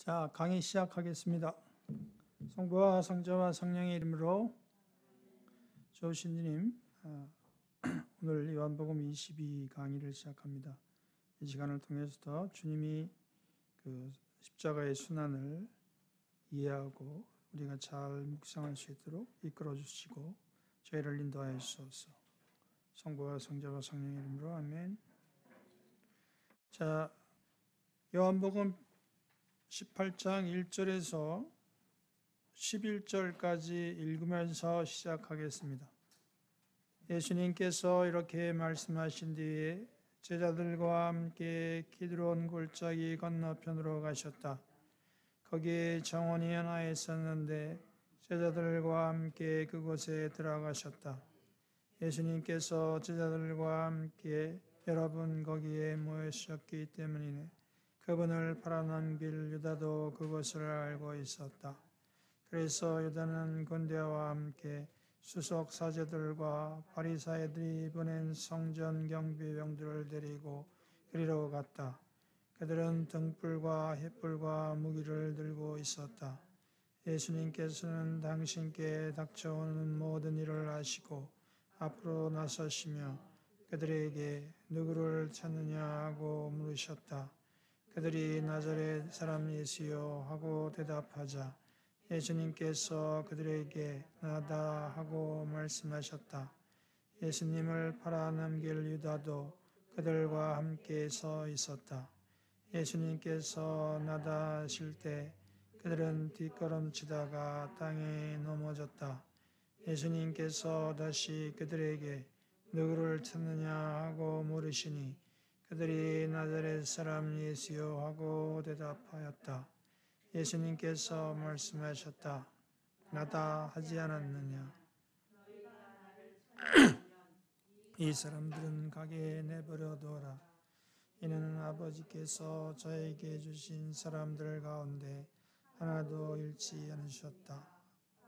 자, 강의 시작하겠습니다. 성부와 성자와 성령의 이름으로. 조신님, 오늘 요한복음 22 강의를 시작합니다. 이 시간을 통해서 주님이 그 십자가의 순환을 이해하고 우리가 잘 묵상할 수 있도록 이끌어 주시고 저희를 인도하여 주소서. 성부와 성자와 성령의 이름으로 아멘. 자, 요한복음 18장 1절에서 11절까지 읽으면서 시작하겠습니다. 예수님께서 이렇게 말씀하신 뒤에 제자들과 함께 기드론 골짜기 건너편으로 가셨다. 거기에 정원이 하나 있었는데 제자들과 함께 그곳에 들어가셨다. 예수님께서 제자들과 함께 여러분 거기에 모이셨기 때문이네. 그분을 팔아넘길 유다도 그것을 알고 있었다. 그래서 유다는 군대와 함께 수석 사제들과 바리사이들이 보낸 성전 경비병들을 데리고 그리로 갔다. 그들은 등불과 횃불과 무기를 들고 있었다. 예수님께서는 당신께 닥쳐오는 모든 일을 아시고 앞으로 나서시며 그들에게 누구를 찾느냐 하고 물으셨다. 그들이 나자렛 사람 예수여 하고 대답하자 예수님께서 그들에게 나다 하고 말씀하셨다. 예수님을 팔아넘길 유다도 그들과 함께 서 있었다. 예수님께서 나다 하실 때 그들은 뒷걸음치다가 땅에 넘어졌다. 예수님께서 다시 그들에게 누구를 찾느냐 하고 물으시니 그들이 나자렛 사람 예수여 하고 대답하였다. 예수님께서 말씀하셨다. 나다 하지 않았느냐? 이 사람들은 가게 내버려 두어라. 이는 아버지께서 저에게 주신 사람들 가운데 하나도 잃지 않으셨다.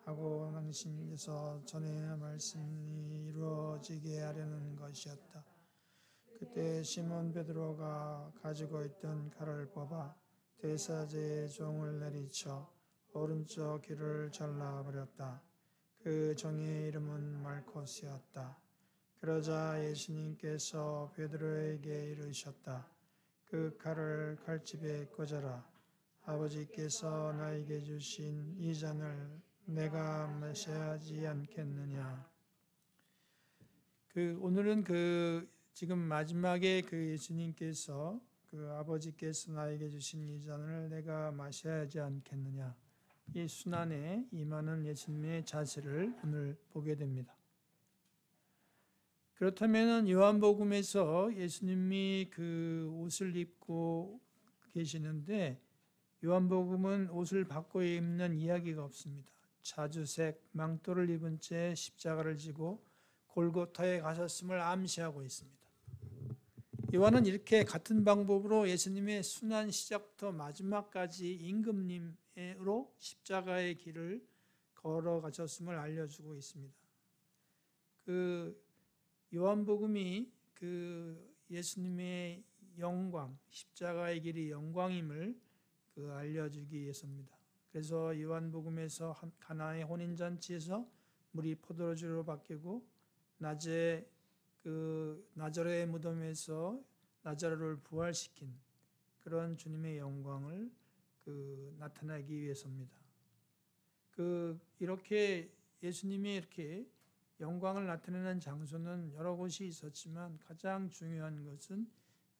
하고 당신께서 전에 말씀이 이루어지게 하려는 것이었다. 그때 시몬 베드로가 가지고 있던 칼을 뽑아 대사제의 종을 내리쳐 오른쪽 귀를 잘라버렸다. 그 종의 이름은 말코스였다. 그러자 예수님께서 베드로에게 이르셨다. 그 칼을 칼집에 꽂아라. 아버지께서 나에게 주신 이 잔을 내가 마셔야 하지 않겠느냐. 오늘은 지금 마지막에 예수님께서 아버지께서 나에게 주신 이 잔을 내가 마셔야 하지 않겠느냐. 이 순환에 임하는 예수님의 자세를 오늘 보게 됩니다. 그렇다면 요한복음에서 예수님이 옷을 입고 계시는데 요한복음은 옷을 바꿔 입는 이야기가 없습니다. 자주색 망토를 입은 채 십자가를 지고 골고타에 가셨음을 암시하고 있습니다. 요한은 이렇게 같은 방법으로 예수님의 순환 시작부터 마지막까지 임금님으로 십자가의 길을 걸어가셨음을 알려주고 있습니다. 요한복음이 예수님의 영광, 십자가의 길이 영광임을 알려주기 위해서입니다. 그래서 요한복음에서 가나의 혼인잔치에서 물이 포도주로 바뀌고 낮에 나자렛의 무덤에서 나자로를 부활시킨 그런 주님의 영광을 나타내기 위해서입니다. 이렇게 예수님이 이렇게 영광을 나타내는 장소는 여러 곳이 있었지만 가장 중요한 것은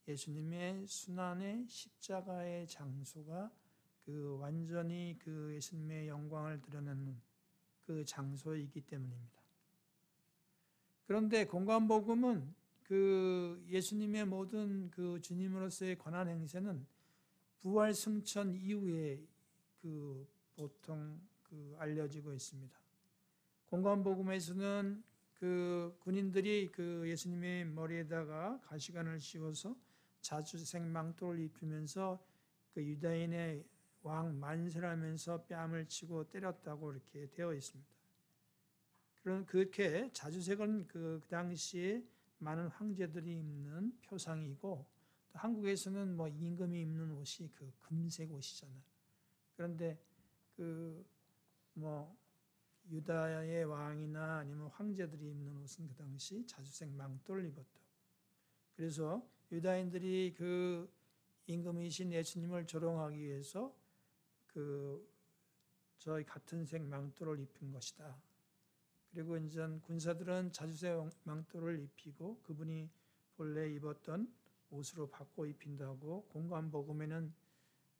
예수님의 순환의 십자가의 장소가 완전히 예수님의 영광을 드러내는 그 장소이기 때문입니다. 그런데 공관복음은 예수님의 모든 주님으로서의 권한 행세는 부활 승천 이후에 보통 알려지고 있습니다. 공관복음에서는 군인들이 예수님의 머리에다가 가시관을 씌워서 자주색 망토를 입히면서 유다인의 왕 만세라면서 뺨을 치고 때렸다고 이렇게 되어 있습니다. 그렇게 자주색은 그 당시에 많은 황제들이 입는 표상이고 또 한국에서는 임금이 입는 옷이 금색 옷이잖아요. 그런데 유다의 왕이나 아니면 황제들이 입는 옷은 그 당시 자주색 망토를 입었다고. 그래서 유다인들이 그 임금이신 예수님을 조롱하기 위해서 저희 같은 색 망토를 입힌 것이다. 그리고 이제 군사들은 자주색 망토를 입히고 그분이 본래 입었던 옷으로 바꿔 입힌다고 공관복음에는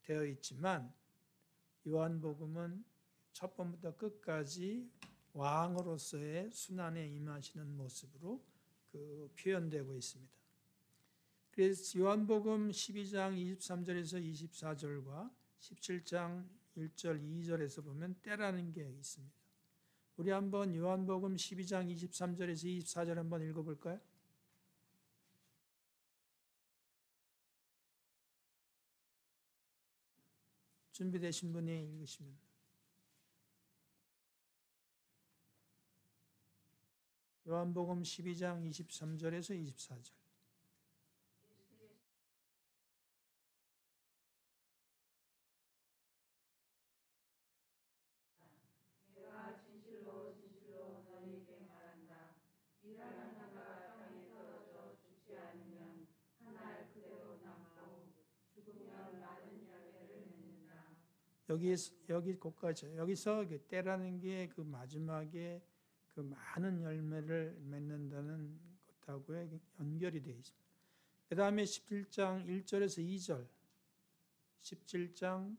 되어 있지만 요한복음은 첫 번부터 끝까지 왕으로서의 순환에 임하시는 모습으로 표현되고 있습니다. 그래서 요한복음 12장 23절에서 24절과 17장 1절 2절에서 보면 때라는 게 있습니다. 우리 한번 요한복음 12장 23절에서 24절 한번 읽어볼까요? 준비되신 분이 읽으시면. 요한복음 12장 23절에서 24절. 내가 진실로 진실로 너희에게 말한다. 밀을 하나가 땅에 떨어져 죽지 않으면 한 알 그대로 남고 죽으면 많은 열매를 맺는다. 여기 곳까지. 여기서 때라는 게 그 마지막에 그 많은 열매를 맺는다는 것하고 연결이 되어 있습니다. 그 다음에 17장 1절에서 2절. 17장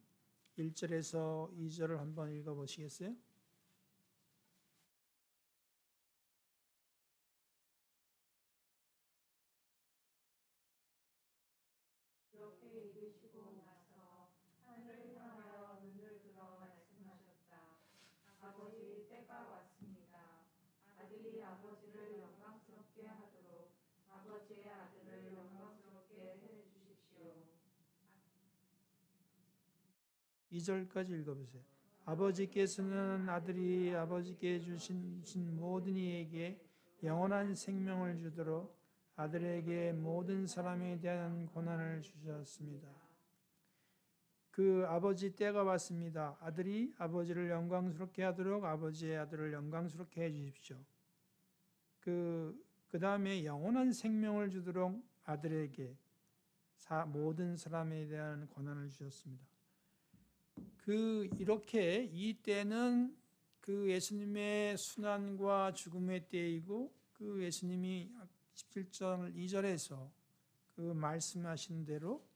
1절에서 2절을 한번 읽어보시겠어요? 이렇게 이르시고 나서 하늘을 향하여 눈을 들어 말씀하셨다. 아버지, 때가 왔습니다. 아들이 아버지를 영광스럽게 하도록 아버지의 아들을 영광스럽게 해주십시오. 2절까지 읽어보세요. 아버지께서는 아들이 아버지께 주신 모든 이에게 영원한 생명을 주도록 아들에게 모든 사람에 대한 권한을 주셨습니다. 그 아버지 때가 왔습니다. 아들이 아버지를 영광스럽게 하도록 아버지의 아들을 영광스럽게 해 주십시오. 그 다음에 영원한 생명을 주도록 아들에게 모든 사람에 대한 권한을 주셨습니다. 이렇게 이 때는 그 예수님의 순환과 죽음의 때이고 그 예수님이 17절 2절에서 그 말씀하신 대로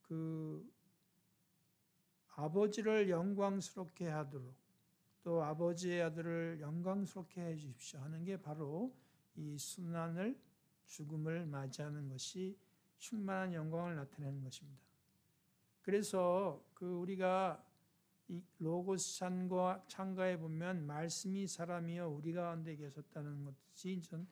그 아버지를 영광스럽게 하도록 또 아버지의 아들을 영광스럽게 해 주십시오 하는 게 바로 이 순환을 죽음을 맞이하는 것이 충만한 영광을 나타내는 것입니다. 그래서 우리가 이 로고스 창가에 보면 말씀이 사람이여 우리 가운데 계셨다는 것이 전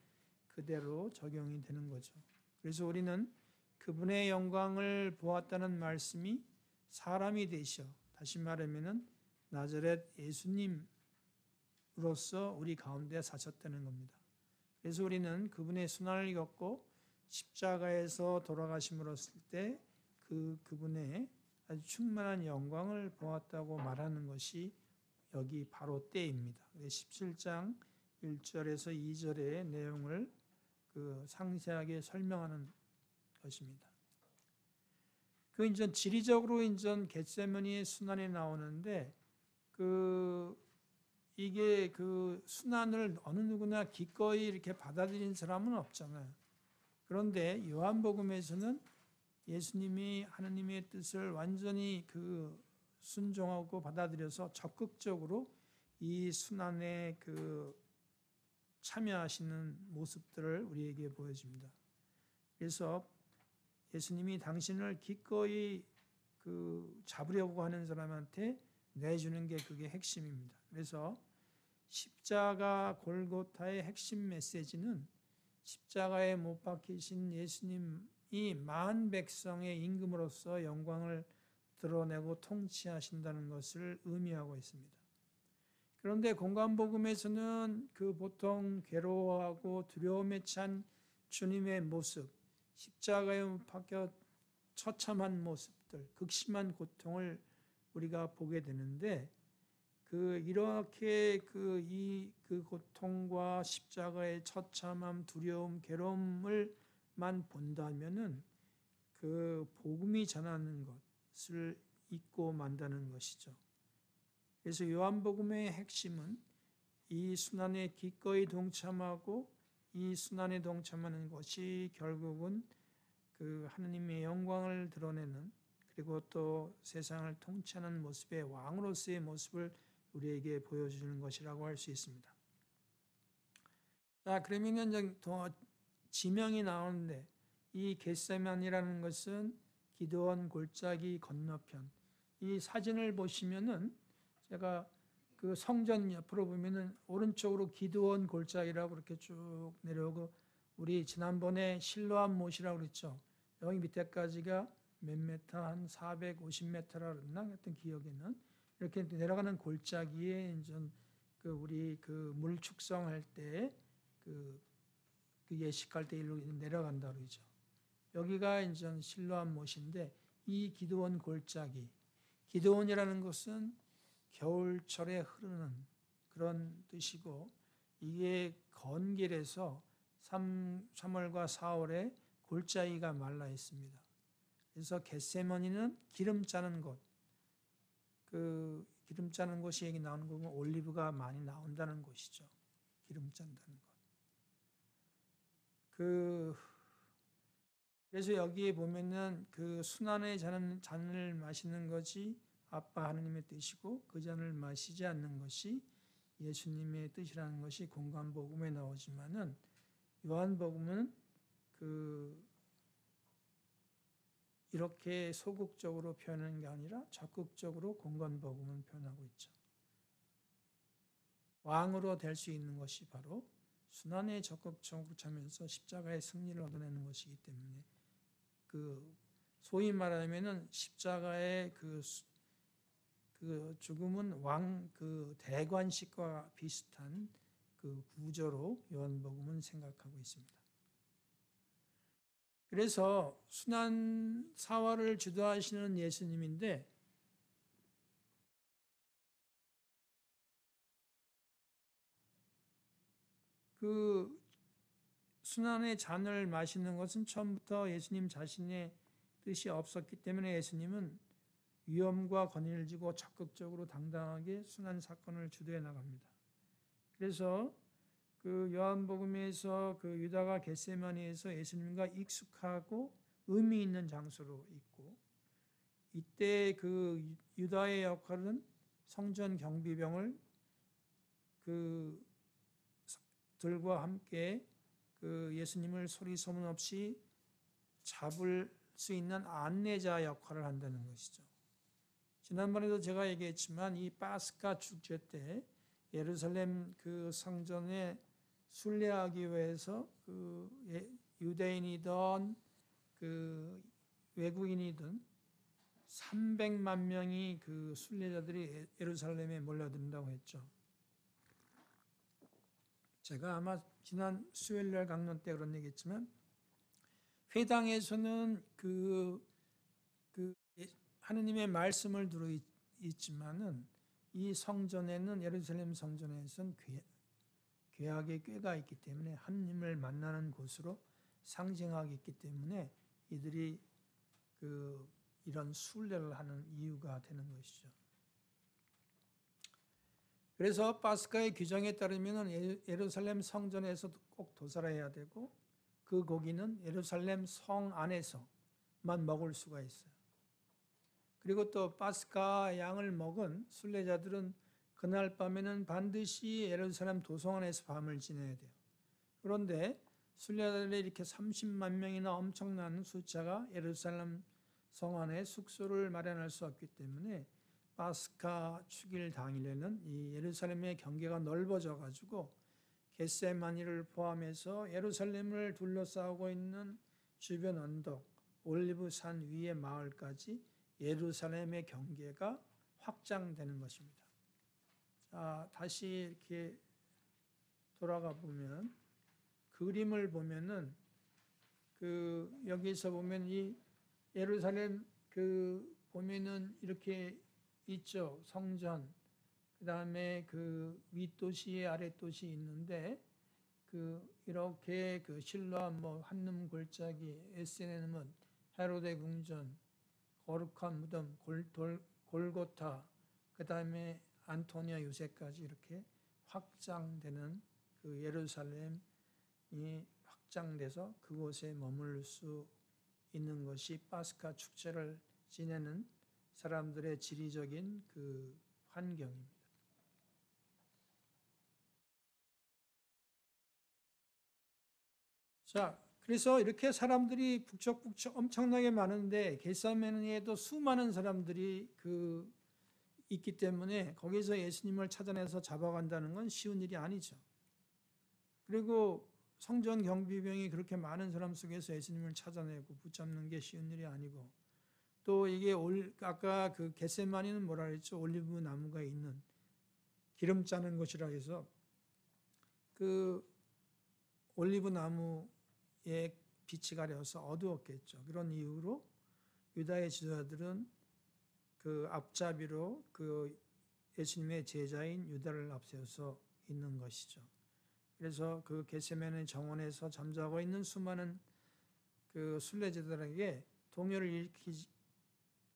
그대로 적용이 되는 거죠. 그래서 우리는 그분의 영광을 보았다는 말씀이 사람이 되셔. 다시 말하면은 나자렛 예수님으로서 우리 가운데 사셨다는 겁니다. 그래서 우리는 그분의 순환을 겪고 십자가에서 돌아가심으로써 때 그분의 아주 충만한 영광을 보았다고 말하는 것이 여기 바로 때입니다. 17장 1절에서 2절의 내용을 상세하게 설명하는 것입니다. 이제 지리적으로 이제 겟세마니의 순환이 나오는데 이게 순환을 어느 누구나 기꺼이 이렇게 받아들인 사람은 없잖아요. 그런데 요한복음에서는 예수님이 하나님의 뜻을 완전히 순종하고 받아들여서 적극적으로 이 순환에 참여하시는 모습들을 우리에게 보여줍니다. 그래서 예수님이 당신을 기꺼이 잡으려고 하는 사람한테 내주는 게 그게 핵심입니다. 그래서 십자가 골고타의 핵심 메시지는 십자가에 못 박히신 예수님이 만 백성의 임금으로서 영광을 드러내고 통치하신다는 것을 의미하고 있습니다. 그런데 공관복음에서는 보통 괴로워하고 두려움에 찬 주님의 모습, 십자가에 못 박혀 처참한 모습들, 극심한 고통을 우리가 보게 되는데 이렇게 그 고통과 십자가의 처참함, 두려움, 괴로움을만 본다면은 그 복음이 전하는 것을 잊고 만다는 것이죠. 그래서 요한복음의 핵심은 이 순환에 기꺼이 동참하고 이 순환에 동참하는 것이 결국은 그 하느님의 영광을 드러내는, 그리고 또 세상을 통치하는 모습의 왕으로서의 모습을 우리에게 보여주는 것이라고 할 수 있습니다. 자, 그러면은 더 지명이 나오는데, 이 겟세마니라는 것은 기드온 골짜기 건너편. 이 사진을 보시면은 제가 그 성전 옆으로 보면은 오른쪽으로 기드온 골짜기라고 이렇게 쭉 내려오고, 우리 지난번에 실로암 못이라고 그랬죠. 여기 밑에까지가 몇 메타, 한 450m라 그랬나? 하여튼 기억에는 이렇게 내려가는 골짜기에 이제 우리 물 축성할 때 그 예식할 때 일로 내려간다 그러죠. 여기가 이제 실로암 못인데, 이 기드온 골짜기, 기드온이라는 것은 겨울철에 흐르는 그런 뜻이고, 이게 건길에서 3월과 4월에 골짜기가 말라 있습니다. 그래서 겟세마니는 기름 짜는 곳, 그 기름 짜는 곳이 여기 나오는 거 보면 올리브가 많이 나온다는 곳이죠. 기름 짠다는 것. 그래서 여기에 보면은 그 순환의 잔을 마시는 것이 아빠 하느님의 뜻이고, 그 잔을 마시지 않는 것이 예수님의 뜻이라는 것이 공관복음에 나오지만은, 요한복음은 이렇게 소극적으로 표현하는 게 아니라 적극적으로 공관복음을 표현하고 있죠. 왕으로 될 수 있는 것이 바로 순환에 적극적으로 참여해서 십자가의 승리를 얻어내는 것이기 때문에, 소위 말하면은 십자가의 죽음은 대관식과 비슷한 구조로 요한복음은 생각하고 있습니다. 그래서 순환 사화를 주도하시는 예수님인데, 순환의 잔을 마시는 것은 처음부터 예수님 자신의 뜻이 없었기 때문에 예수님은 위험과 권위를 지고 적극적으로 당당하게 순환 사건을 주도해 나갑니다. 그래서 요한복음에서 유다가 겟세마니에서 예수님과 익숙하고 의미 있는 장소로 있고, 이때 유다의 역할은 성전 경비병을 들과 함께 예수님을 소리 소문 없이 잡을 수 있는 안내자 역할을 한다는 것이죠. 지난번에도 제가 얘기했지만, 이 파스카 축제 때 예루살렘 성전에 순례하기 위해서 유대인이든 외국인이든 300만 명이 순례자들이 예루살렘에 몰려든다고 했죠. 제가 아마 지난 수요일날 강론 때 그런 얘기했지만, 회당에서는 하느님의 말씀을 들어 있지만은, 이 성전에는, 예루살렘 성전에서는 죄악의 꾀가 있기 때문에 하느님을 만나는 곳으로 상징하고 있기 때문에 이들이 이런 순례를 하는 이유가 되는 것이죠. 그래서 파스카의 규정에 따르면 예루살렘 성전에서 꼭 도살을 해야 되고, 그 고기는 예루살렘 성 안에서만 먹을 수가 있어요. 그리고 또 파스카 양을 먹은 순례자들은 그날 밤에는 반드시 예루살렘 도성안에서 밤을 지내야 돼요. 그런데 순례자들이 이렇게 30만 명이나 엄청난 숫자가 예루살렘 성 안에 숙소를 마련할 수 없기 때문에, 파스카 축일 당일에는 이 예루살렘의 경계가 넓어져 가지고 겟세마니를 포함해서 예루살렘을 둘러싸고 있는 주변 언덕, 올리브산 위의 마을까지 예루살렘의 경계가 확장되는 것입니다. 자, 다시 이렇게 돌아가 보면, 그림을 보면은 여기서 보면 이 예루살렘 보면은 이렇게 있죠. 성전. 그다음에 그 윗도시, 아랫도시 있는데 이렇게 실로암, 한눈 골짜기, 에스네는 헤로데 궁전, 거룩한 무덤, 골고타, 그다음에 안토니아 요새까지 이렇게 확장되는 그 예루살렘이 확장돼서 그곳에 머물 수 있는 것이 파스카 축제를 지내는 사람들의 지리적인 그 환경입니다. 자, 그래서 이렇게 사람들이 북적북적 엄청나게 많은데 겟세마네에도 수많은 사람들이 있기 때문에 거기서 예수님을 찾아내서 잡아간다는 건 쉬운 일이 아니죠. 그리고 성전 경비병이 그렇게 많은 사람 속에서 예수님을 찾아내고 붙잡는 게 쉬운 일이 아니고, 또 이게 아까 그 겟세마네는 뭐라 그랬죠? 올리브 나무가 있는 기름 짜는 곳이라 해서 그 올리브 나무에 빛이 가려서 어두웠겠죠. 그런 이유로 유다의 지도자들은 그 앞잡이로 그 예수님의 제자인 유다를 앞세워서 있는 것이죠. 그래서 그 겟세마네 정원에서 잠자고 있는 수많은 그 순례자들에게 동요를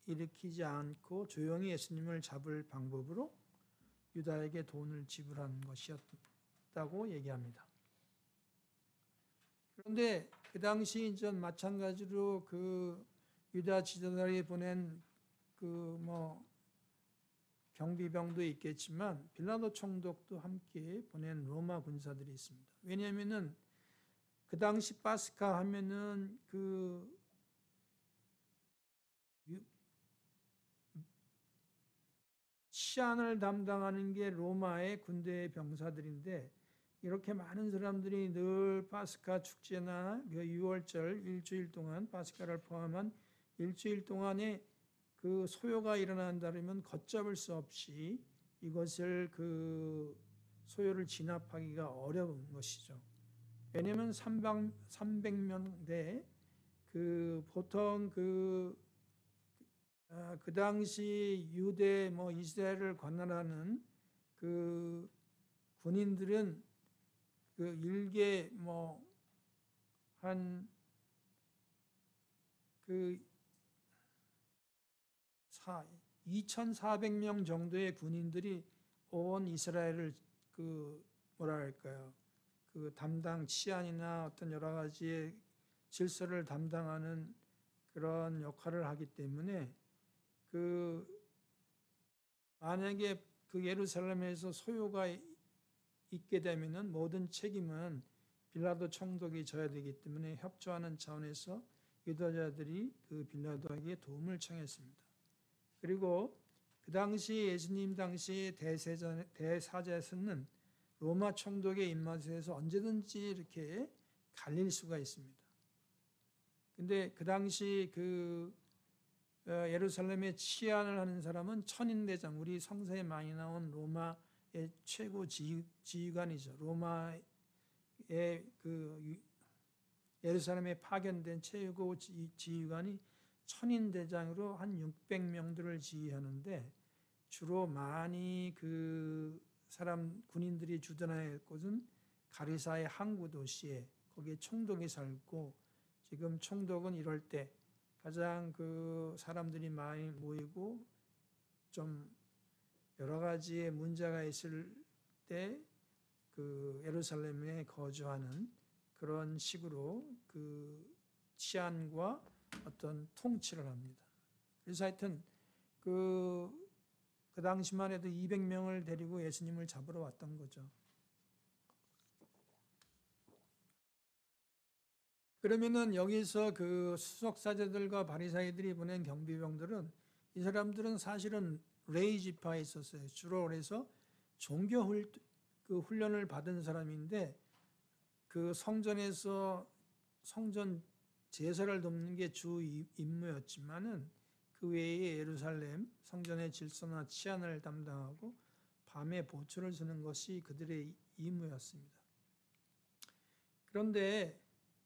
일으키지 않고 조용히 예수님을 잡을 방법으로 유다에게 돈을 지불한 것이었다고 얘기합니다. 그런데 그 당시 전 마찬가지로 그 유다 지도자들이 보낸 경비병도 있겠지만 빌라도 총독도 함께 보낸 로마 군사들이 있습니다. 왜냐하면은 그 당시 파스카 하면은 치안을 담당하는 게 로마의 군대의 병사들인데, 이렇게 많은 사람들이 늘 파스카 축제나 유월절 일주일 동안, 파스카를 포함한 일주일 동안에 그 소요가 일어난다면 걷잡을 수 없이 이것을 소요를 진압하기가 어려운 것이죠. 왜냐하면 300명대 보통 그 당시 유대 이스라엘을 관할하는 그 군인들은 일개 한 2,400명 정도의 군인들이 온 이스라엘을 담당 치안이나 어떤 여러 가지의 질서를 담당하는 그런 역할을 하기 때문에 만약에 예루살렘에서 소요가 있게 되면은 모든 책임은 빌라도 총독이 져야 되기 때문에 협조하는 차원에서 유다자들이 빌라도에게 도움을 청했습니다. 그리고 그 당시 예수님 당시 대사자에서는 로마 총독의 입맛에서 언제든지 이렇게 갈릴 수가 있습니다. 근데 그 당시 예루살렘에 치안을 하는 사람은 천인대장, 우리 성서에 많이 나온 로마의 최고 지휘관이죠. 로마의 예루살렘에 파견된 최고 지휘관이 천인대장으로 한 600명들을 지휘하는데, 주로 많이 군인들이 주둔할 곳은 가리사의 항구 도시에 거기에 총독이 살고, 지금 총독은 이럴 때 가장 사람들이 많이 모이고 좀 여러 가지의 문제가 있을 때 예루살렘에 거주하는 그런 식으로 치안과 어떤 통치를 합니다. 그래서 하여튼 그 당시만 해도 200명을 데리고 예수님을 잡으러 왔던 거죠. 그러면은 여기서 수석사제들과 바리사이들이 보낸 경비병들은, 이 사람들은 사실은 레이 지파에 있었어요. 주로 그래서 종교 훈련을 받은 사람인데, 성전에서 성전 제사를 돕는 게 주 임무였지만은 그 외에 예루살렘 성전의 질서나 치안을 담당하고 밤에 보초를 서는 것이 그들의 임무였습니다. 그런데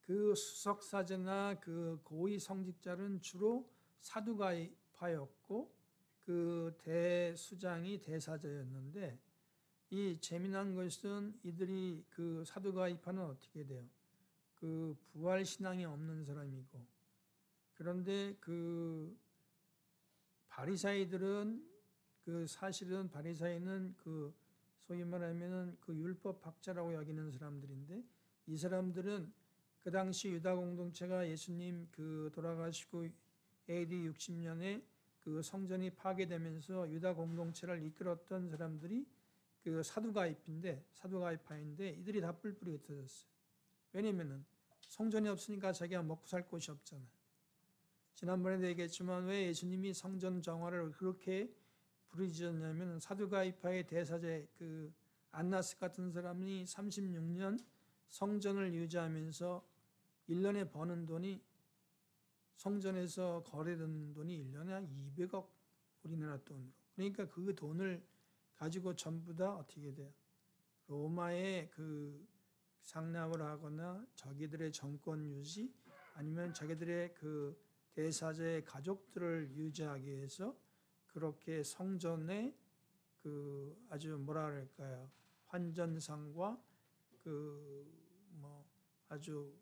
수석사제나 고위 성직자는 주로 사두가파였고, 그 대수장이 대사자였는데 이 재미난 것은 이들이 그 사두가이파는 어떻게 돼요? 그 부활 신앙이 없는 사람이고 그런데 그 바리사이들은 그 사실은 바리사이는 그 소위 말하면은 그 율법 학자라고 여기는 사람들인데 이 사람들은 그 당시 유다 공동체가 예수님 그 돌아가시고 AD 60년에 그 성전이 파괴되면서 유다 공동체를 이끌었던 사람들이 그 사두가이파인데 이들이 다 뿔뿔이 흩어졌어요. 왜냐면은 성전이 없으니까 자기가 먹고 살 곳이 없잖아요. 지난번에도 얘기했지만 왜 예수님이 성전 정화를 그렇게 부르짖었냐면 사두가이파의 대사제 그 안나스 같은 사람이 36년 성전을 유지하면서 1년에 버는 돈이 성전에서 거래된 돈이 1년에 한 200억 우리나라 돈으로. 그러니까 그 돈을 가지고 전부 다 어떻게 돼요? 로마에 그 상납을 하거나 자기들의 정권 유지 아니면 자기들의 그 대사제의 가족들을 유지하기 위해서 그렇게 성전에 그 아주 뭐라 그럴까요? 환전상과 그 뭐 아주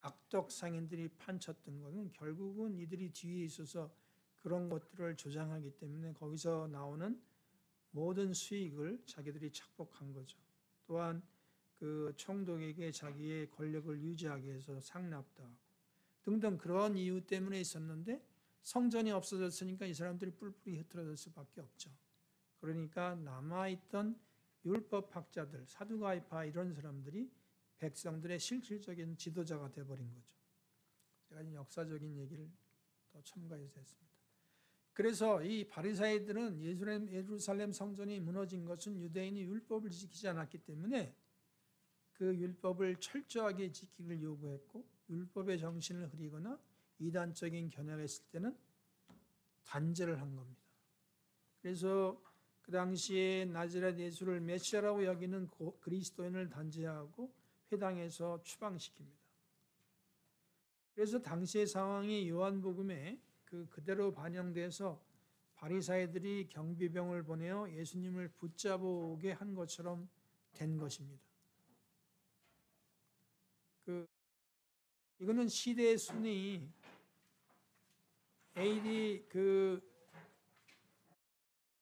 악덕 상인들이 판쳤던 것은 결국은 이들이 뒤에 있어서 그런 것들을 조장하기 때문에 거기서 나오는 모든 수익을 자기들이 착복한 거죠. 또한 그 총독에게 자기의 권력을 유지하기 위해서 상납도 하고 등등 그런 이유 때문에 있었는데 성전이 없어졌으니까 이 사람들이 뿔뿔이 흩어질 수밖에 없죠. 그러니까 남아있던 율법학자들, 사두가이파 이런 사람들이 백성들의 실질적인 지도자가 되어버린 거죠. 제가 역사적인 얘기를 더 첨가해서 했습니다. 그래서 이 바리사이들은 예루살렘 성전이 무너진 것은 유대인이 율법을 지키지 않았기 때문에 그 율법을 철저하게 지키기를 요구했고 율법의 정신을 흐리거나 이단적인 견해가 있을 때는 단죄를 한 겁니다. 그래서 그 당시에 나자렛 예수를 메시아라고 여기는 그리스도인을 단죄하고 회당에서 추방시킵니다. 그래서 당시의 상황이 요한복음에 그대로 반영돼서 바리사이들이 경비병을 보내어 예수님을 붙잡아오게 한 것처럼 된 것입니다. 이거는 시대의 순위 AD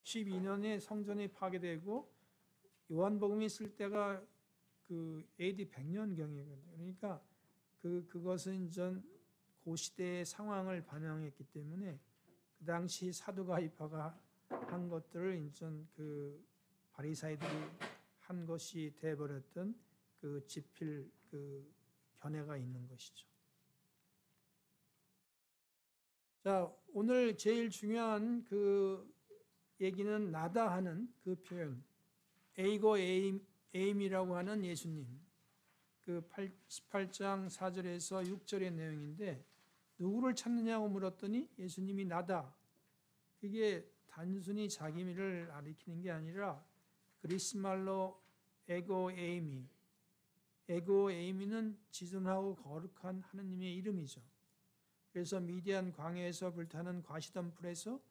12년에 성전이 파괴되고 요한복음이 쓸 때가 AD 100년경이거든요. 그러니까 그것은 전 고시대의 상황을 반영했기 때문에 그 당시 사두가이파가 한 것들을 인전 바리사이들이 한 것이 돼버렸던 지필 견해가 있는 것이죠. 자, 오늘 제일 중요한 얘기는 나다 하는 그 표현, 에이고 에임이라고 하는 예수님. 18장 4절에서 6절의 내용인데 누구를 찾느냐고 물었더니 예수님이 나다. 그게 단순히 자기를 가리키는 게 아니라 그리스말로 에고 에이미. 에고 에이미는 지존하고 거룩한 하느님의 이름이죠. 그래서 미디안 광야에서 불타는 과시덤불에서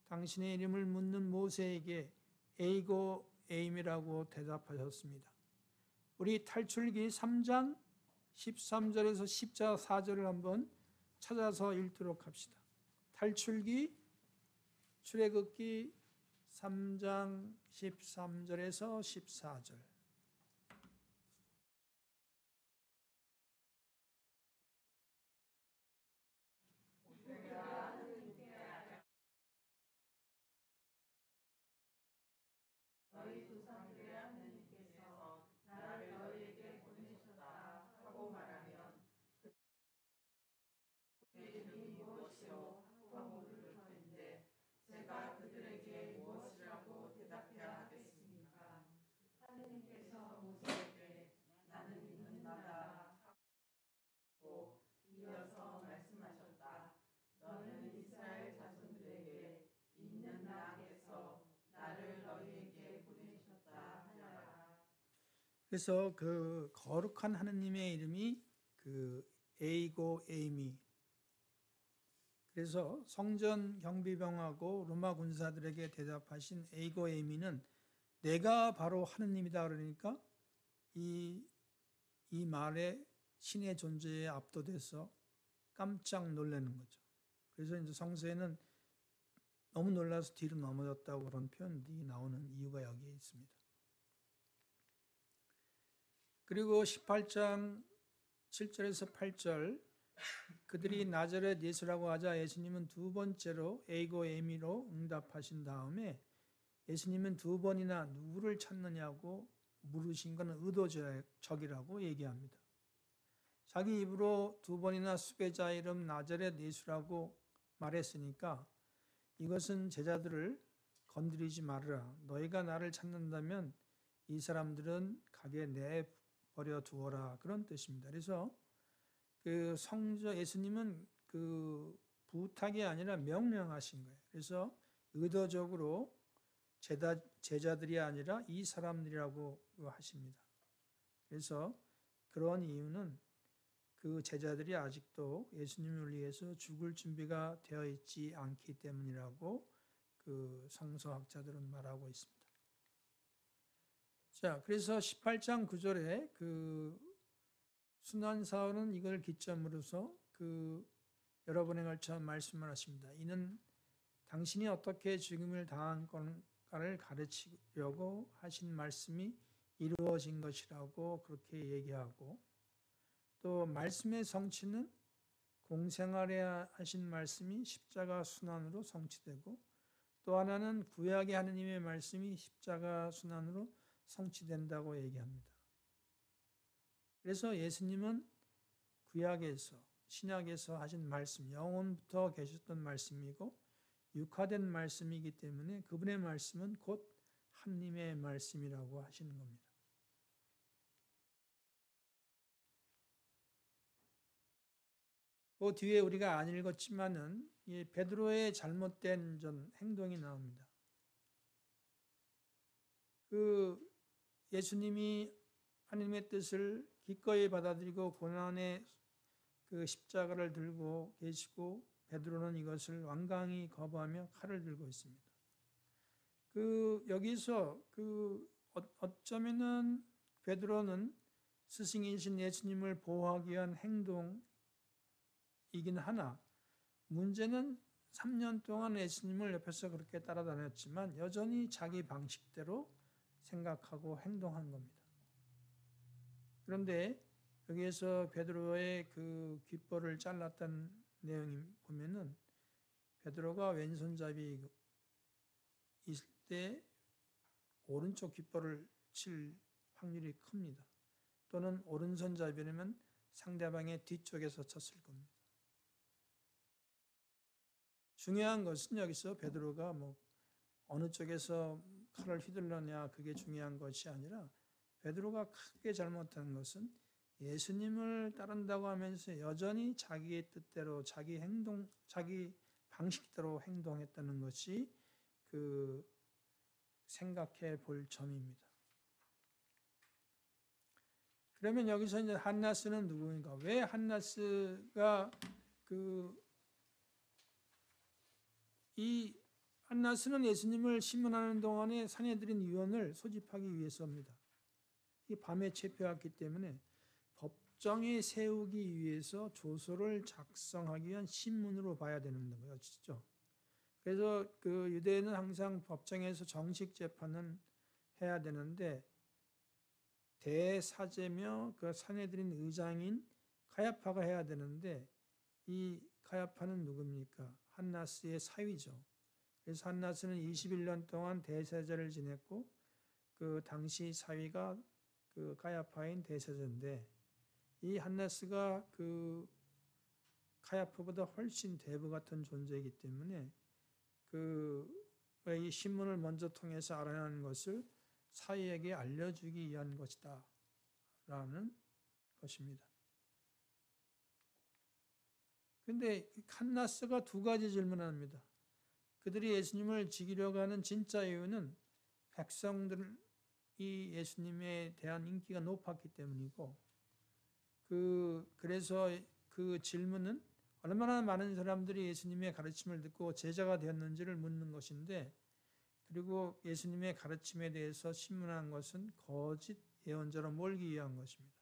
당신의 이름을 묻는 모세에게 에이고 에임이라고 대답하셨습니다. 우리 탈출기 3장 13절에서 14절을 한번 찾아서 읽도록 합시다. 탈출기 출애굽기 3장 13절에서 14절. 너희 조상들의 하느님께서 나를 너희에게 보내셨다 하고 말하면 그 이름이 무엇이요 하고 물을 터인데 제가 그들에게 무엇이라고 대답해야 하겠습니까? 하느님께서 모세에게 나는 있는 나다 하고 이어서 말씀하셨다. 너는 이스라엘 자손들에게 있는 나께서 나를 너희에게 보내셨다 하여라. 그래서 거룩한 하느님의 이름이 에이고 에이미. 그래서 성전 경비병하고 로마 군사들에게 대답하신 에이고 에이미는 내가 바로 하느님이다 그러니까 이 말에 신의 존재에 압도돼서 깜짝 놀라는 거죠. 그래서 이제 성서에는 너무 놀라서 뒤로 넘어졌다고 그런 표현이 나오는 이유가 여기에 있습니다. 그리고 18장 7절에서 8절 그들이 나자렛 예수라고 하자 예수님은 두 번째로 에이고 에이미로 응답하신 다음에 예수님은 두 번이나 누구를 찾느냐고 물으신 것은 의도적이라고 얘기합니다. 자기 입으로 두 번이나 수배자 이름 나자렛 예수라고 말했으니까 이것은 제자들을 건드리지 말으라. 너희가 나를 찾는다면 이 사람들은 가게 내버려 두어라. 그런 뜻입니다. 그래서 그 예수님은 그 부탁이 아니라 명령하신 거예요. 그래서 의도적으로 제자들이 아니라 이 사람들이라고 하십니다. 그래서 그런 이유는 그 제자들이 아직도 예수님을 위해서 죽을 준비가 되어 있지 않기 때문이라고 그 성서학자들은 말하고 있습니다. 자, 그래서 18장 9절에 그 순환 사울은 이걸 기점으로서 그 여러 번에 걸쳐 말씀을 하십니다. 이는 당신이 어떻게 죽음을 당한 건가를 가르치려고 하신 말씀이 이루어진 것이라고 그렇게 얘기하고 또 말씀의 성취는 공생활에 하신 말씀이 십자가 순환으로 성취되고 또 하나는 구약의 하느님의 말씀이 십자가 순환으로 성취된다고 얘기합니다. 그래서 예수님은 구약에서 신약에서 하신 말씀, 영원부터 계셨던 말씀이고 육화된 말씀이기 때문에 그분의 말씀은 곧 하느님의 말씀이라고 하시는 겁니다. 그 뒤에 우리가 안 읽었지만은 이 베드로의 잘못된 행동이 나옵니다. 그 예수님이 하나님의 뜻을 기꺼이 받아들이고 고난의 그 십자가를 들고 계시고 베드로는 이것을 완강히 거부하며 칼을 들고 있습니다. 그 여기서 어쩌면은 베드로는 스승이신 예수님을 보호하기 위한 행동이긴 하나 문제는 3년 동안 예수님을 옆에서 그렇게 따라다녔지만 여전히 자기 방식대로 생각하고 행동한 겁니다. 그런데 여기에서 베드로의 그 귓볼을 잘랐다는 내용이 보면은 베드로가 왼손잡이 있을 때 오른쪽 귓볼을 칠 확률이 큽니다. 또는 오른손잡이라면 상대방의 뒤쪽에서 쳤을 겁니다. 중요한 것은 여기서 베드로가 어느 쪽에서 칼을 휘둘렀냐 그게 중요한 것이 아니라 베드로가 크게 잘못한 것은 예수님을 따른다고 하면서 여전히 자기의 뜻대로 자기 방식대로 행동했다는 것이 그 생각해 볼 점입니다. 그러면 여기서 이제 한나스는 누구인가? 왜 한나스가 이 한나스는 예수님을 심문하는 동안에 산헤드린 위원을 소집하기 위해서입니다. 이 밤에 체포했기 때문에 법정에 세우기 위해서 조서를 작성하기 위한 신문으로 봐야 되는 것이죠. 그래서 그 유대인은 항상 법정에서 정식 재판은 해야 되는데 대사제며 그 산헤드린 의장인 가야파가 해야 되는데 이 가야파는 누굽니까? 한나스의 사위죠. 그래서 한나스는 21년 동안 대사제를 지냈고 그 당시 사위가 그 가야파인 대사제인데 이 한나스가 그 가야파보다 훨씬 대부 같은 존재이기 때문에 이 신문을 먼저 통해서 알아내는 것을 사위에게 알려주기 위한 것이다 라는 것입니다. 그런데 한나스가 두 가지 질문을 합니다. 그들이 예수님을 죽이려고 하는 진짜 이유는 백성들이 예수님에 대한 인기가 높았기 때문이고 그래서 그 질문은 얼마나 많은 사람들이 예수님의 가르침을 듣고 제자가 되었는지를 묻는 것인데, 그리고 예수님의 가르침에 대해서 신문한 것은 거짓 예언자로 몰기 위한 것입니다.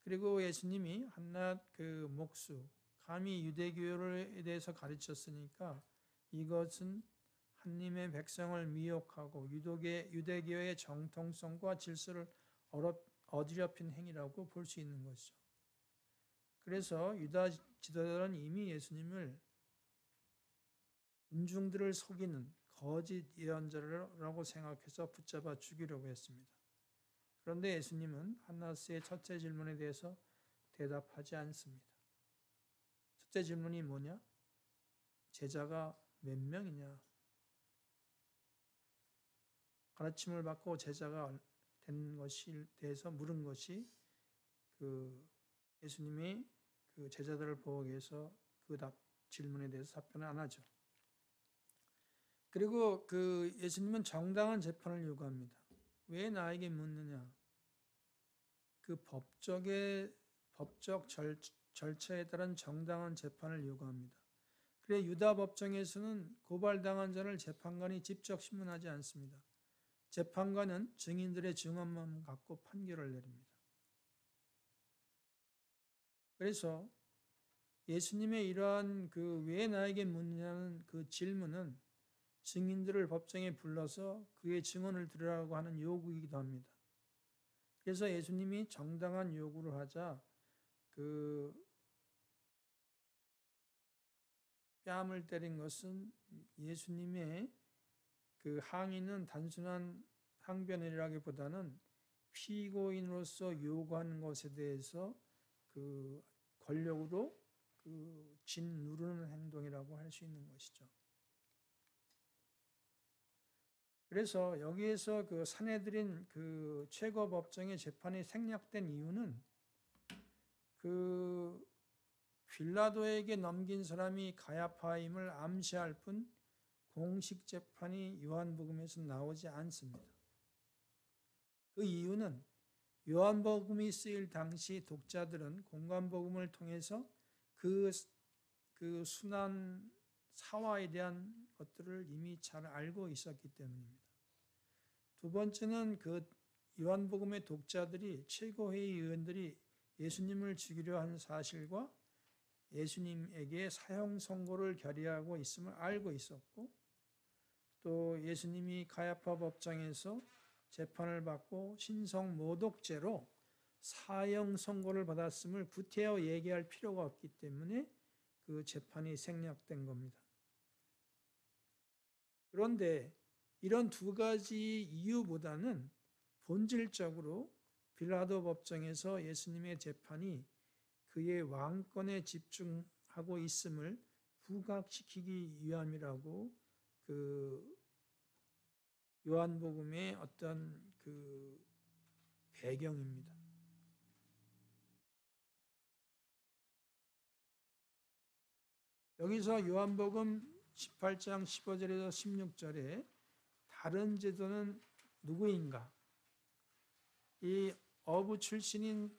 그리고 예수님이 한낱 그 목수, 감히 유대교에 대해서 가르쳤으니까 이것은 하나님의 백성을 미혹하고 유대교의 정통성과 질서를 어지럽힌 행위라고 볼 수 있는 것이죠. 그래서 유다 지도자들은 이미 예수님을 군중들을 속이는 거짓 예언자라고 생각해서 붙잡아 죽이려고 했습니다. 그런데 예수님은 한나스의 첫째 질문에 대해서 대답하지 않습니다. 첫째 질문이 뭐냐? 제자가 몇 명이냐? 가르침을 받고 제자가 된 것에 대해서 물은 것이 예수님이 그 제자들을 보기 위해서 질문에 대해서 답변을 안 하죠. 그리고 예수님은 정당한 재판을 요구합니다. 왜 나에게 묻느냐? 그 법적 절차에 따른 정당한 재판을 요구합니다. 그래 유다 법정에서는 고발당한 자를 재판관이 직접 신문하지 않습니다. 재판관은 증인들의 증언만 갖고 판결을 내립니다. 그래서 예수님의 이러한 왜 나에게 묻느냐는 그 질문은 증인들을 법정에 불러서 그의 증언을 들으라고 하는 요구이기도 합니다. 그래서 예수님이 정당한 요구를 하자 뺨을 때린 것은 예수님의 항의는 단순한 항변이라기보다는 피고인으로서 요구하는 것에 대해서 권력으로 짓누르는 행동이라고 할 수 있는 것이죠. 그래서 여기에서 산헤드린 최고법정의 재판이 생략된 이유는 빌라도에게 넘긴 사람이 가야파임을 암시할 뿐 공식 재판이 요한복음에서 나오지 않습니다. 그 이유는 요한복음이 쓰일 당시 독자들은 공관복음을 통해서 그 순환 사화에 대한 것들을 이미 잘 알고 있었기 때문입니다. 두 번째는 요한복음의 독자들이 최고회의 의원들이 예수님을 죽이려 한 사실과 예수님에게 사형 선고를 결의하고 있음을 알고 있었고, 또 예수님이 가야파 법정에서 재판을 받고 신성 모독죄로 사형 선고를 받았음을 구태여 얘기할 필요가 없기 때문에 그 재판이 생략된 겁니다. 그런데 이런 두 가지 이유보다는 본질적으로 빌라도 법정에서 예수님의 재판이 그의 왕권에 집중하고 있음을 부각시키기 위함이라고 요한복음의 어떤 배경입니다. 여기서 요한복음 18장 15절에서 16절에 다른 제도는 누구인가? 이 어부 출신인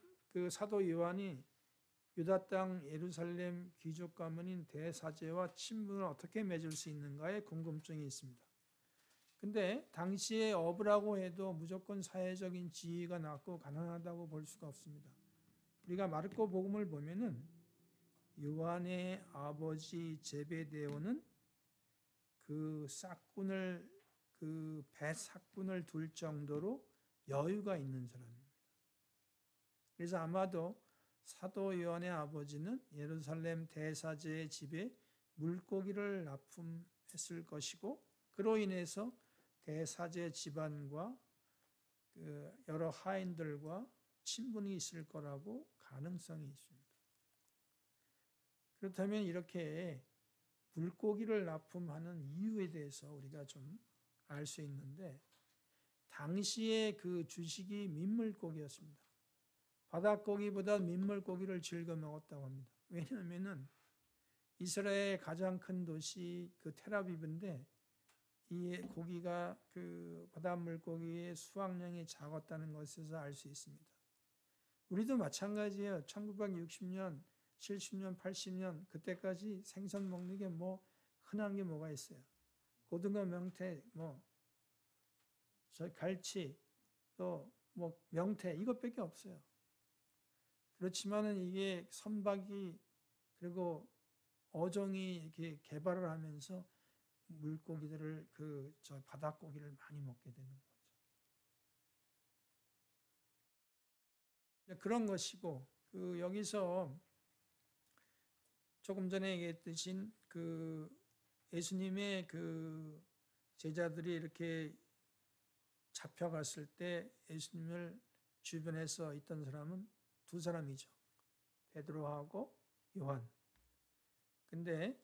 사도 요한이 유다 땅 예루살렘 귀족 가문인 대사제와 친분을 어떻게 맺을 수 있는가에 궁금증이 있습니다. 근데 당시에 어부라고 해도 무조건 사회적인 지위가 낮고 가난하다고 볼 수가 없습니다. 우리가 마르코 복음을 보면은 요한의 아버지 제베데오는 배삭군을 둘 정도로 여유가 있는 사람입니다. 그래서 아마도 사도 요한의 아버지는 예루살렘 대사제의 집에 물고기를 납품했을 것이고, 그로 인해서 대사제 집안과 여러 하인들과 친분이 있을 거라고 가능성이 있습니다. 그렇다면 이렇게 물고기를 납품하는 이유에 대해서 우리가 좀 알 수 있는데, 당시의 주식이 민물고기였습니다. 바닷고기보다 민물고기를 즐겨 먹었다고 합니다. 왜냐하면 이스라엘의 가장 큰 도시 텔아비브인데 이 고기가 바닷물고기의 수확량이 작았다는 것에서 알 수 있습니다. 우리도 마찬가지예요. 1960년 70년, 80년 그때까지 생선 먹는 게 뭐 흔한 게 뭐가 있어요? 고등어, 명태, 뭐 저 갈치, 또 뭐 명태 이것밖에 없어요. 그렇지만은 이게 선박이 그리고 어종이 이렇게 개발을 하면서 물고기들을 저 바닷고기를 많이 먹게 되는 거죠. 그런 것이고 여기서 조금 전에 얘기했듯이 예수님의 제자들이 이렇게 잡혀갔을 때 예수님을 주변에서 있던 사람은 두 사람이죠. 베드로하고 요한. 근데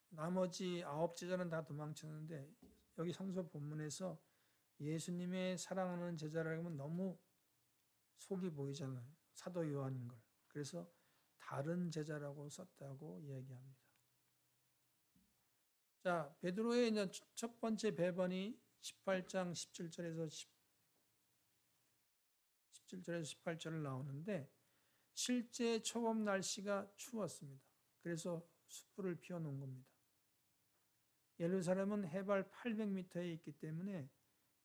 나머지 9 제자는 다 도망쳤는데 여기 성서 본문에서 예수님의 사랑하는 제자라고 하면 너무 속이 보이잖아요. 사도 요한인 걸. 그래서 다른 제자라고 썼다고 이야기합니다. 자, 베드로의 이제 첫 번째 배반이 18장 17절에서 18절을 나오는데 실제 초봄 날씨가 추웠습니다. 그래서 숯불을 피워놓은 겁니다. 예루살렘은 해발 800m에 있기 때문에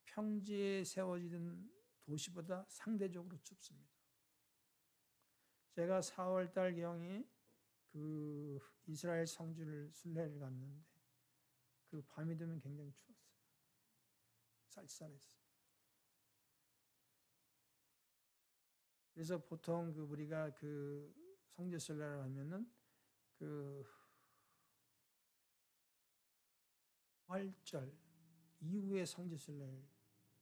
평지에 세워진 도시보다 상대적으로 춥습니다. 제가 4월달 경에 이스라엘 성지를 순례를 갔는데 밤이 되면 굉장히 추웠어요. 쌀쌀했어요. 그래서 보통 우리가 성지 순례를 하면은 부활절 이후에 성지 순례를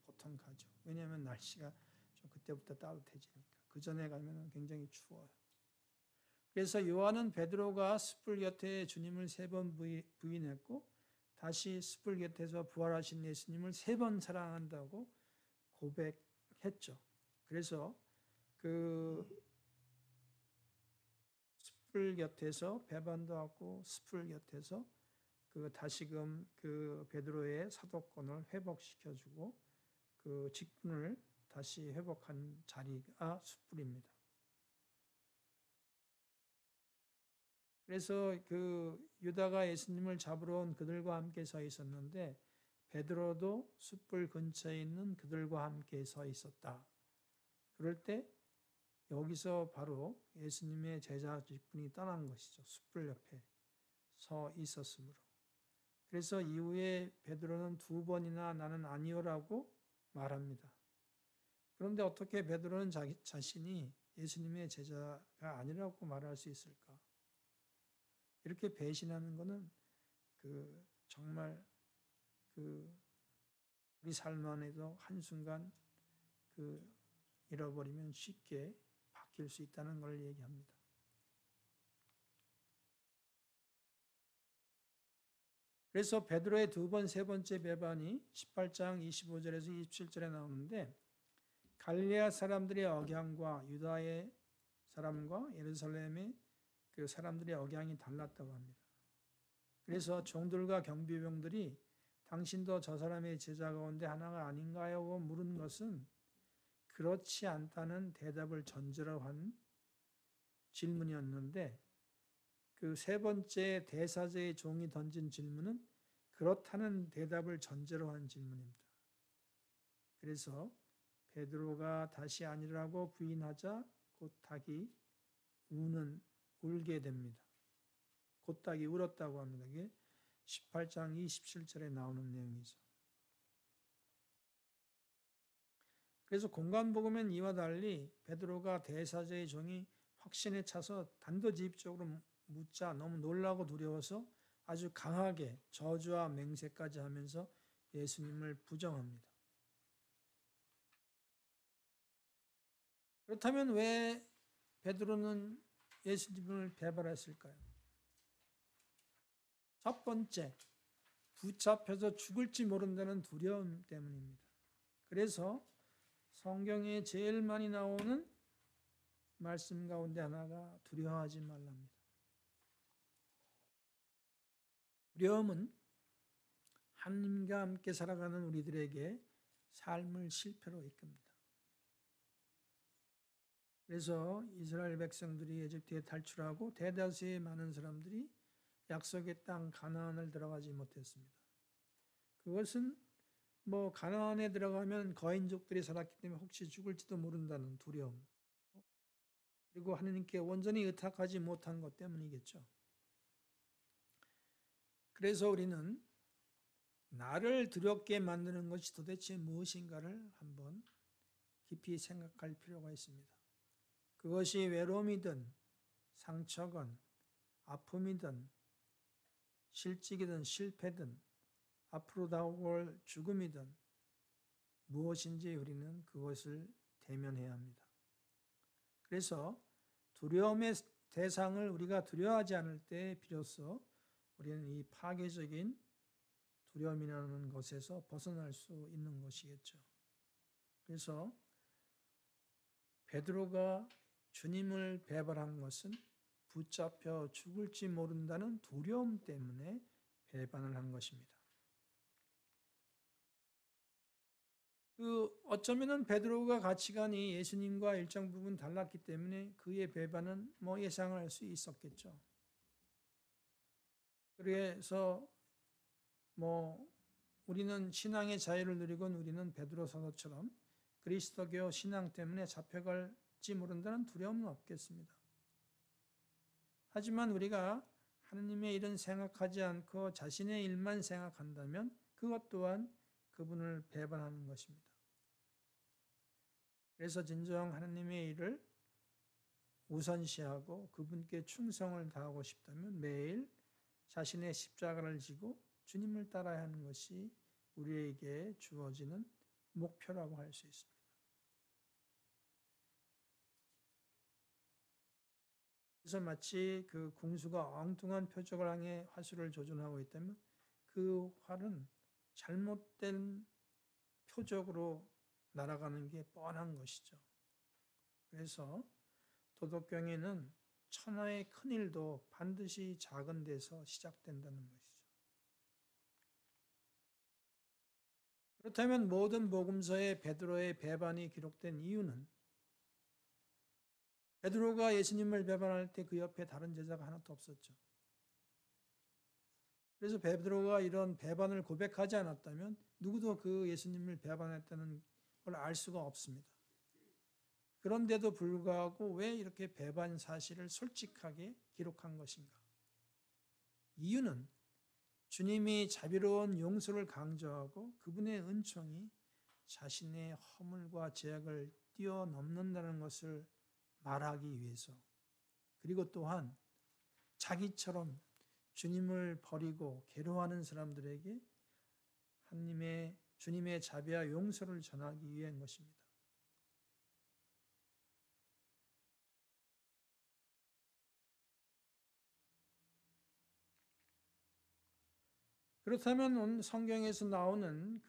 보통 가죠. 왜냐하면 날씨가 좀 그때부터 따뜻해지니까. 그 전에 가면은 굉장히 추워요. 그래서 요한은 베드로가 숯불 곁에 주님을 3번 부인했고 다시 숯불 곁에서 부활하신 예수님을 3번 사랑한다고 고백했죠. 그래서 숯불 곁에서 배반도 하고 숯불 곁에서 다시금 베드로의 사도권을 회복시켜주고 직분을 다시 회복한 자리가 숯불입니다. 그래서 유다가 예수님을 잡으러 온 그들과 함께 서 있었는데 베드로도 숯불 근처에 있는 그들과 함께 서 있었다. 그럴 때 여기서 바로 예수님의 제자 직분이 떠난 것이죠. 숯불 옆에 서 있었으므로. 그래서 이후에 베드로는 2번이나 나는 아니오라고 말합니다. 그런데 어떻게 베드로는 자신이 예수님의 제자가 아니라고 말할 수 있을까? 이렇게 배신하는 것은 정말 우리 삶 안에도 한순간 잃어버리면 쉽게 바뀔 수 있다는 걸 얘기합니다. 그래서 베드로의 2번, 3번째 배반이 18장 25절에서 27절에 나오는데 갈릴레아 사람들의 억양과 유다의 사람과 예루살렘의 사람들의 억양이 달랐다고 합니다. 그래서 종들과 경비병들이 당신도 저 사람의 제자 가운데 하나가 아닌가요? 하고 물은 것은 그렇지 않다는 대답을 전제로 한 질문이었는데 3번째 대사제의 종이 던진 질문은 그렇다는 대답을 전제로 한 질문입니다. 그래서 베드로가 다시 아니라고 부인하자 곧 닭이 울게 됩니다. 곧 닭이 울었다고 합니다. 이게 18장 27절에 나오는 내용이죠. 그래서 공관복음엔 이와 달리 베드로가 대사제의 종이 확신에 차서 단도직입적으로 묻자 너무 놀라고 두려워서 아주 강하게 저주와 맹세까지 하면서 예수님을 부정합니다. 그렇다면 왜 베드로는 예수님을 배반했을까요? 첫 번째, 붙잡혀서 죽을지 모른다는 두려움 때문입니다. 그래서 성경에 제일 많이 나오는 말씀 가운데 하나가 두려워하지 말랍니다. 두려움은 하나님과 함께 살아가는 우리들에게 삶을 실패로 이끕니다. 그래서 이스라엘 백성들이 에집트에 탈출하고 대다수의 많은 사람들이 약속의 땅 가나안을 들어가지 못했습니다. 그것은 뭐 가나안에 들어가면 거인족들이 살았기 때문에 혹시 죽을지도 모른다는 두려움, 그리고 하느님께 온전히 의탁하지 못한 것 때문이겠죠. 그래서 우리는 나를 두렵게 만드는 것이 도대체 무엇인가를 한번 깊이 생각할 필요가 있습니다. 그것이 외로움이든 상처건 아픔이든 실직이든 실패든 앞으로 다가올 죽음이든 무엇인지 우리는 그것을 대면해야 합니다. 그래서 두려움의 대상을 우리가 두려워하지 않을 때 비로소 우리는 이 파괴적인 두려움이라는 것에서 벗어날 수 있는 것이겠죠. 그래서 베드로가 주님을 배반한 것은 붙잡혀 죽을지 모른다는 두려움 때문에 배반을 한 것입니다. 어쩌면은 베드로가 가치관이 예수님과 일정 부분 달랐기 때문에 그의 배반은 예상할 수 있었겠죠. 그래서 우리는 신앙의 자유를 누리곤 우리는 베드로 사도처럼 그리스도교 신앙 때문에 잡혀갈지 모른다는 두려움은 없겠습니다. 하지만 우리가 하느님의 일은 생각하지 않고 자신의 일만 생각한다면 그것 또한 그분을 배반하는 것입니다. 그래서 진정 하느님의 일을 우선시하고 그분께 충성을 다하고 싶다면 매일 자신의 십자가를 지고 주님을 따라야 하는 것이 우리에게 주어지는 목표라고 할 수 있습니다. 그래서 마치 그 궁수가 엉뚱한 표적을 향해 화술을 조준하고 있다면 그 활은 잘못된 표적으로 날아가는 게 뻔한 것이죠. 그래서 도덕경에는 천하의 큰 일도 반드시 작은 데서 시작된다는 것이죠. 그렇다면 모든 복음서에 베드로의 배반이 기록된 이유는 베드로가 예수님을 배반할 때 그 옆에 다른 제자가 하나도 없었죠. 그래서 베드로가 이런 배반을 고백하지 않았다면 누구도 그 예수님을 배반했다는 걸 알 수가 없습니다. 그런데도 불구하고 왜 이렇게 배반 사실을 솔직하게 기록한 것인가? 이유는 주님이 자비로운 용서를 강조하고 그분의 은총이 자신의 허물과 죄악을 뛰어넘는다는 것을 말하기 위해서, 그리고 또한 자기처럼 주님을 버리고 괴로워하는 사람들에게 주님의 자비와 용서를 전하기 위한 것입니다. 그렇다면 오늘 성경에서 나오는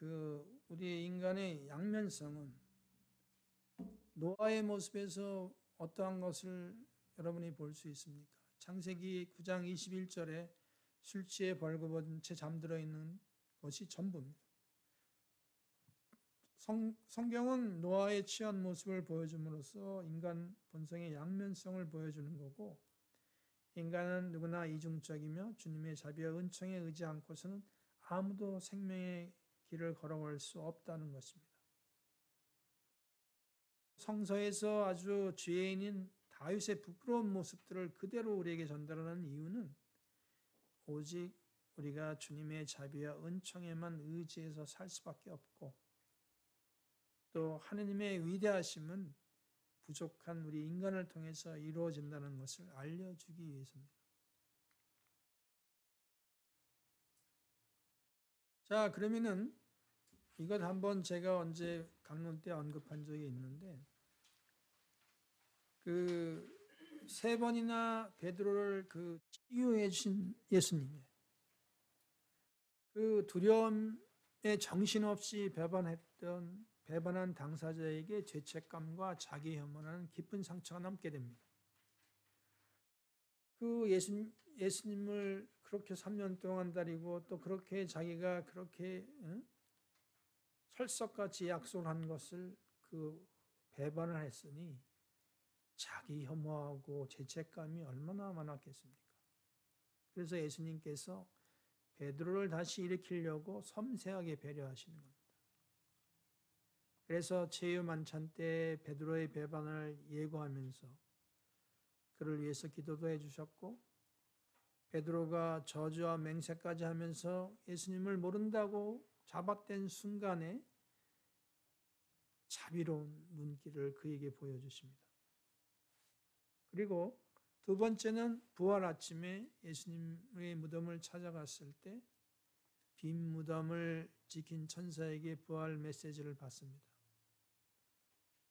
우리 인간의 양면성은 노아의 모습에서 어떠한 것을 여러분이 볼 수 있습니까? 창세기 9장 21절에 술 취해 벌거벗은 채 잠들어 있는 것이 전부입니다. 성경은 노아의 취한 모습을 보여줌으로써 인간 본성의 양면성을 보여주는 거고, 인간은 누구나 이중적이며 주님의 자비와 은총에 의지 않고서는 아무도 생명의 길을 걸어갈 수 없다는 것입니다. 성서에서 아주 죄인인 다윗의 부끄러운 모습들을 그대로 우리에게 전달하는 이유는 오직 우리가 주님의 자비와 은총에만 의지해서 살 수밖에 없고, 또 하느님의 위대하심은 부족한 우리 인간을 통해서 이루어진다는 것을 알려주기 위해서입니다. 자, 그러면은 이것 한번 제가 언제 강론 때 언급한 적이 있는데, 세 번이나 베드로를 치유해 주신 예수님의 두려움에 정신없이 배반한 당사자에게 죄책감과 자기 혐오라는 깊은 상처가 남게 됩니다. 예수님을 그렇게 3년 동안 다니고 또 그렇게 자기가 그렇게 철석같이 약속을 한 것을 배반을 했으니 자기 혐오하고 죄책감이 얼마나 많았겠습니까? 그래서 예수님께서 베드로를 다시 일으키려고 섬세하게 배려하시는 겁니다. 그래서 제유 만찬 때 베드로의 배반을 예고하면서 그를 위해서 기도도 해주셨고, 베드로가 저주와 맹세까지 하면서 예수님을 모른다고 잡아댄 순간에 자비로운 눈길을 그에게 보여주십니다. 그리고 두 번째는 부활 아침에 예수님의 무덤을 찾아갔을 때 빈 무덤을 지킨 천사에게 부활 메시지를 받습니다.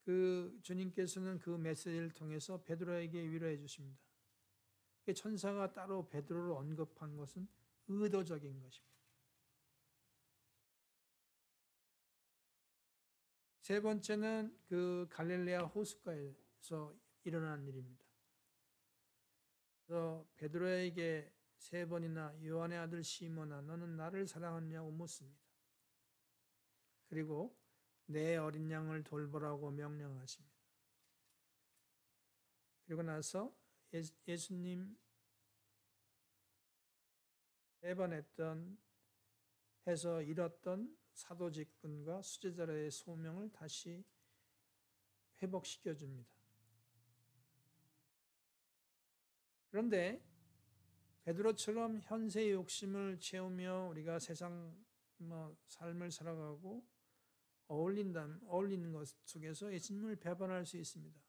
그 주님께서는 그 메시지를 통해서 베드로에게 위로해 주십니다. 천사가 따로 베드로를 언급한 것은 의도적인 것입니다. 세 번째는 그 갈릴레아 호숫가에서 일어난 일입니다. 그래서 베드로에게 세 번이나 요한의 아들 시몬아 너는 나를 사랑하느냐고 묻습니다. 그리고 내 어린 양을 돌보라고 명령하십니다. 그리고 나서 예수님 배반했던 해서 잃었던 사도직분과 수제자의 소명을 다시 회복시켜 줍니다. 그런데 베드로처럼 현세의 욕심을 채우며 우리가 세상 삶을 살아가고 어울리는 것 속에서 예수님을 배반할 수 있습니다.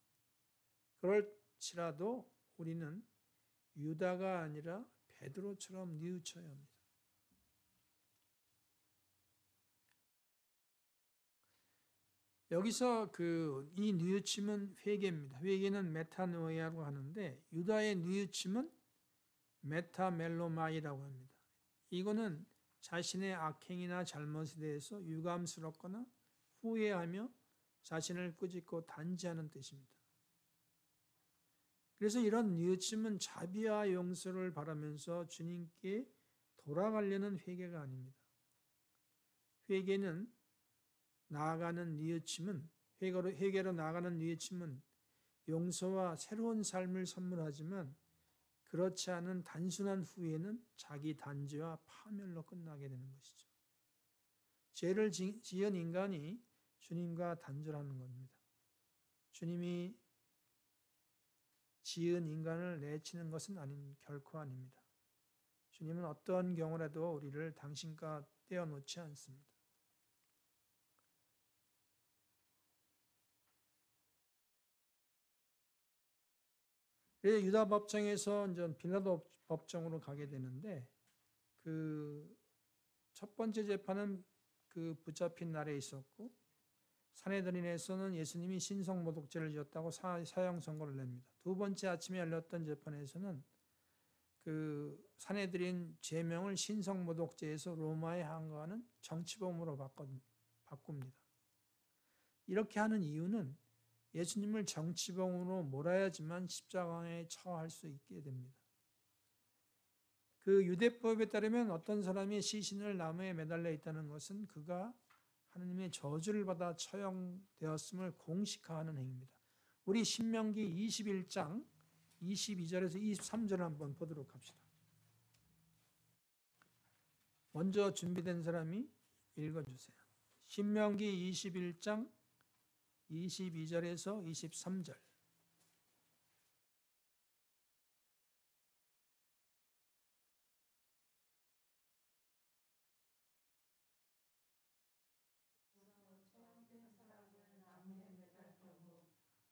그럴지라도 우리는 유다가 아니라 베드로처럼 뉘우쳐야 합니다. 여기서 이 뉘우침은 회개입니다. 회개는 메타노이아라고 하는데 유다의 뉘우침은 메타멜로마이라고 합니다. 이거는 자신의 악행이나 잘못에 대해서 유감스럽거나 후회하며 자신을 꾸짖고 단죄하는 뜻입니다. 그래서 이런 뉘우침은 자비와 용서를 바라면서 주님께 돌아가려는 회개가 아닙니다. 회개는 나아가는 뉘우침은 회개로 나아가는 뉘우침은 용서와 새로운 삶을 선물하지만 그렇지 않은 단순한 후회는 자기 단죄와 파멸로 끝나게 되는 것이죠. 죄를 지은 인간이 주님과 단절하는 겁니다. 주님이 지은 인간을 내치는 것은 결코 아닙니다. 주님은 어떠한 경우라도 우리를 당신과 떼어놓지 않습니다. 그래서 유다 법정에서 이제 빌라도 법정으로 가게 되는데 그 첫 번째 재판은 그 붙잡힌 날에 있었고 산헤드린에서는 예수님이 신성모독죄를 지었다고 사형 선고를 냅니다. 두 번째 아침에 열렸던 재판에서는 그 산헤드린 제명을 신성모독죄에서 로마에 항거하는 정치범으로 바꿉니다. 이렇게 하는 이유는 예수님을 정치범으로 몰아야지만 십자가에 처할 수 있게 됩니다. 그 유대법에 따르면 어떤 사람이 시신을 나무에 매달려 있다는 것은 그가 하나님의 저주를 받아 처형되었음을 공식화하는 행위입니다. 우리 신명기 21장 22절에서 23절을 한번 보도록 합시다. 먼저 준비된 사람이 읽어주세요. 신명기 21장 22절에서 23절.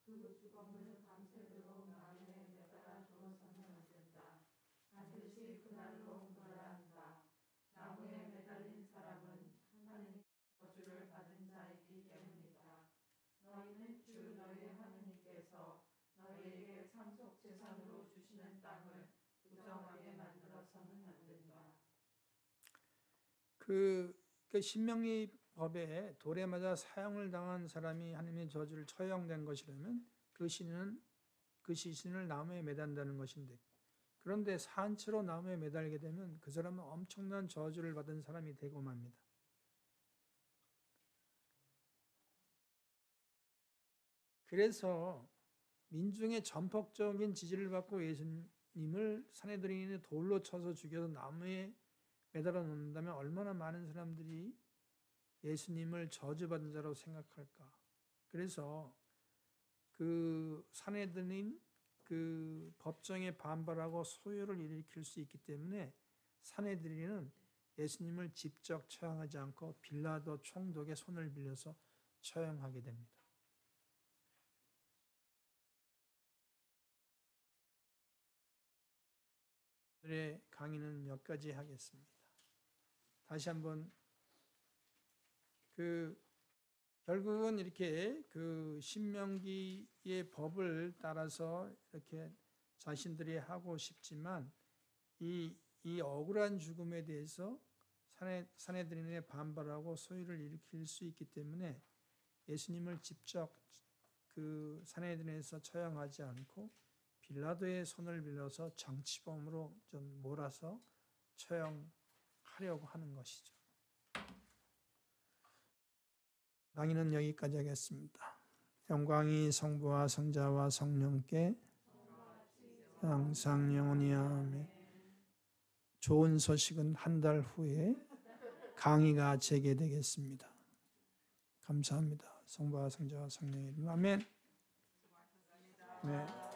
그 주검을 밤새도록 나무에 매달아 두어서는 안 된다. 반드시 그날로 묻어야 한다. 나무에 매달린 사람은 하나님의 저주를 받은 자이기 때문이다. 너희는 주 너희 하나님께서 너희에게 상속 재산으로 주시는 땅을 부정하게 만들어서는 안 된다. 그 신명기 법에 돌에 맞아 사형을 당한 사람이 하나님의 저주를 처형된 것이라면 그 시신을 나무에 매단다는 것인데, 그런데 산채로 나무에 매달게 되면 그 사람은 엄청난 저주를 받은 사람이 되고 맙니다. 그래서 민중의 전폭적인 지지를 받고 예수님을 사내들인의 돌로 쳐서 죽여서 나무에 매달아 놓는다면 얼마나 많은 사람들이 예수님을 저주받은 자라고 생각할까. 그래서 그 사내들인 그 법정에 반발하고 소요를 일으킬 수 있기 때문에 사내들인은 예수님을 직접 처형하지 않고 빌라도 총독의 손을 빌려서 처형하게 됩니다. 오늘의 강의는 여기까지 하겠습니다. 다시 한번 결국은 이렇게 그 신명기의 법을 따라서 이렇게 자신들이 하고 싶지만 이 억울한 죽음에 대해서 사내들인에 반발하고 소유를 일으킬 수 있기 때문에 예수님을 직접 그 사내들인에서 처형하지 않고 빌라도의 손을 빌려서 정치범으로 좀 몰아서 처형하려고 하는 것이죠. 강의는 여기까지 하겠습니다. 영광이 성부와 성자와 성령께 항상 영원히 아멘. 좋은 소식은 한 달 후에 강의가 재개되겠습니다. 감사합니다. 성부와 성자와 성령의 이름 아멘. 네.